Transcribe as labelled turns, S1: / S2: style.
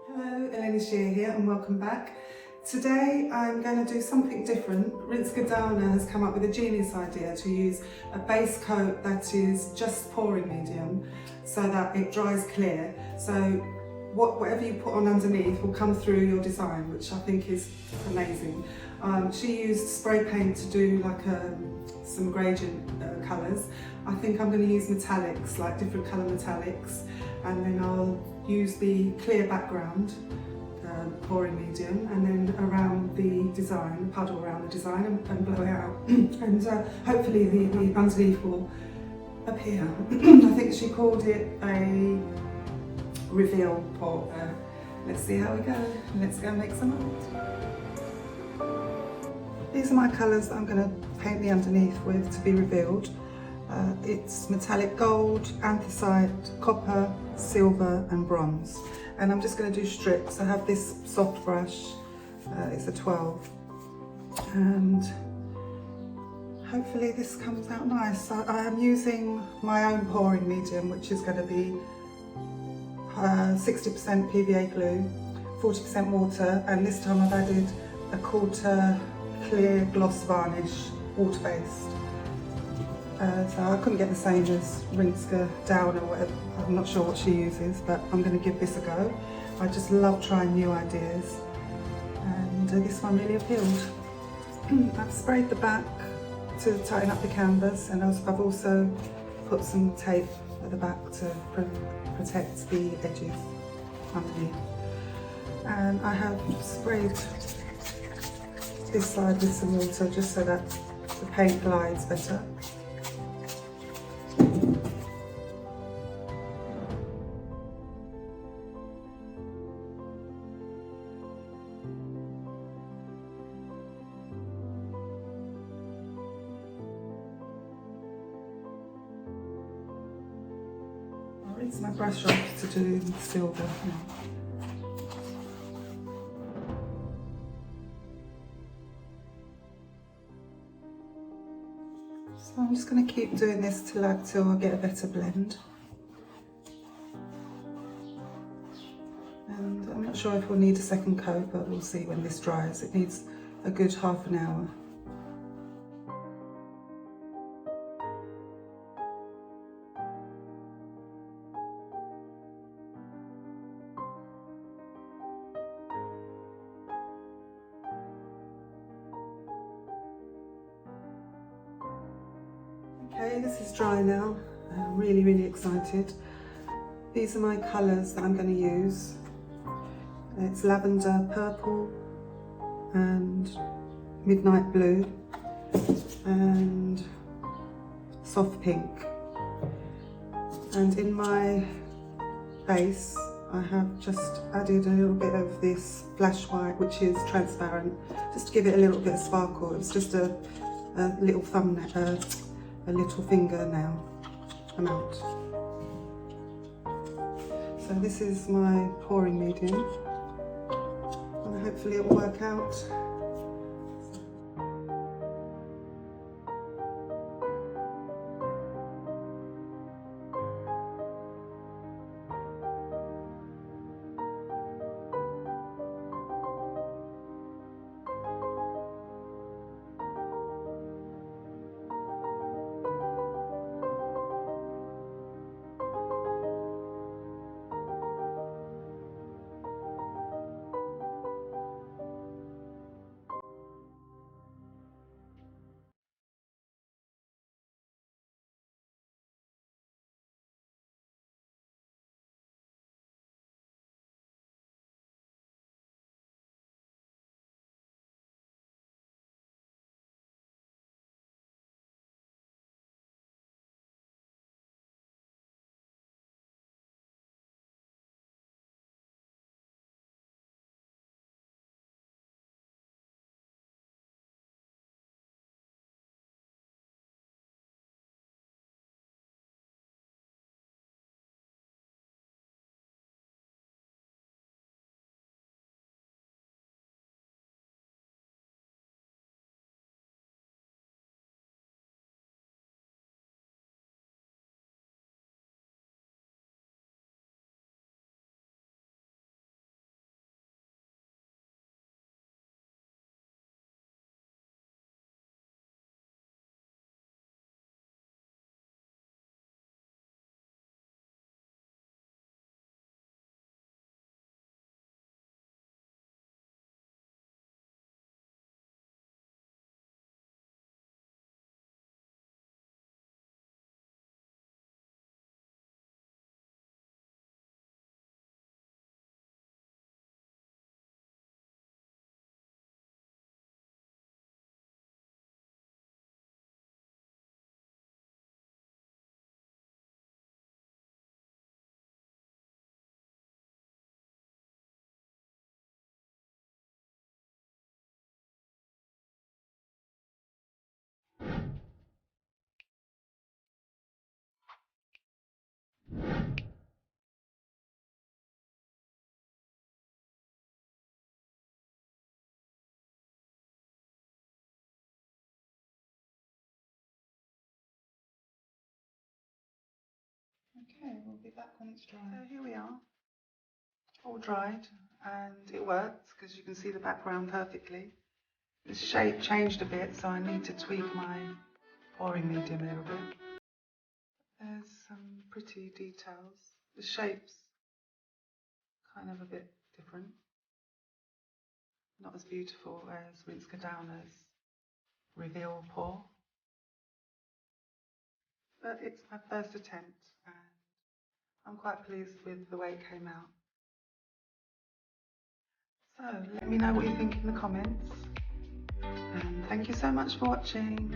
S1: Hello, Eleni Shiamtanis here and welcome back. Today I'm going to do something different. Rinske has come up with a genius idea to use a base coat that is just pouring medium so that it dries clear. So whatever you put on underneath will come through your design, which I think is amazing. She used spray paint to do like some gradient colours. I think I'm going to use metallics, like different colour metallics, and then I'll use the clear background, pouring medium, and then around the design, puddle around the design and blow it out. And hopefully the underneath will appear. I think she called it a reveal pour. Let's see how we go. Let's go make some art. These are my colours that I'm going to paint the underneath with to be revealed. It's metallic gold, anthracite, copper, silver and bronze. And I'm just going to do strips. I have this soft brush, it's a 12. And hopefully this comes out nice. I am using my own pouring medium, which is going to be 60% PVA glue, 40% water, and this time I've added a quarter clear gloss varnish, water-based. So I couldn't get the same as Rinske or whatever. I'm not sure what she uses, but I'm going to give this a go. I just love trying new ideas, and this one really appealed. I've sprayed the back to tighten up the canvas, and I've also put some tape at the back to protect the edges underneath. And I have sprayed this side with some water just so that the paint glides better. I'll rinse my brush off to do silver now. So I'm just going to keep doing this till I get a better blend. And I'm not sure if we'll need a second coat, but we'll see when this dries. It needs a good half an hour. Okay, this is dry now. I'm really excited. These are my colours that I'm going to use. It's lavender purple and midnight blue and soft pink. And in my base I have just added a little bit of this flash white, which is transparent, just to give it a little bit of sparkle. It's just a little thumbnail, a little fingernail amount. So this is my pouring medium, and hopefully it will work out. Okay, we'll be back when it's dry. So here we are, all dried, and it works because you can see the background perfectly. The shape changed a bit, so I need to tweak my pouring medium a little bit. There's some pretty details. The shape's kind of a bit different. Not as beautiful as Rinskadowna's reveal pour. But it's my first attempt and I'm quite pleased with the way it came out. So let me know what you think in the comments. And thank you so much for watching.